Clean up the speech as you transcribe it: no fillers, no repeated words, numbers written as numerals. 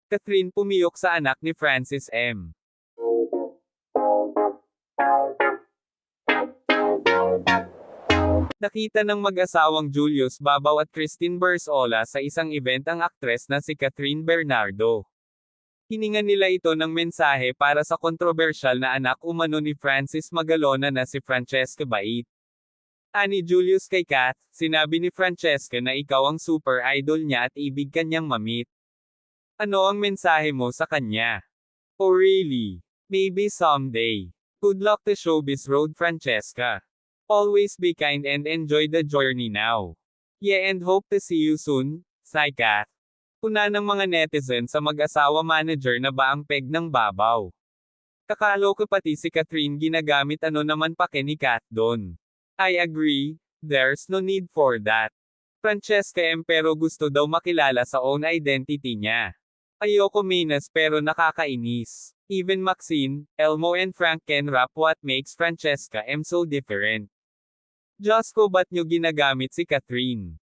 Catherine pumiyok sa anak ni Francis M. Nakita ng mag-asawang Julius Babaw at Christine Berzola sa isang event ang aktres na si Catherine Bernardo. Hiningan nila ito ng mensahe para sa kontrobersyal na anak umano ni Francis Magalona na si Francesca Bait. Ani Julius kay Kat, sinabi ni Francesca na ikaw ang super idol niya at ibig kanyang mamit. Ano ang mensahe mo sa kanya? Oh really? Maybe someday. Good luck to showbiz road, Francesca. Always be kind and enjoy the journey now. Yeah, and hope to see you soon, sigh Kat. Puna ng mga netizen sa mag-asawa manager na ba ang peg ng Babaw. Kakaloka pati si Catherine ginagamit ano naman pake ni Kat doon. I agree, there's no need for that. Francesca M pero gusto daw makilala sa own identity niya. Ayoko minas pero nakakainis. Even Maxine, Elmo and Frank can rap what makes Francesca M so different. Diyos ko ba't nyo ginagamit si Catherine?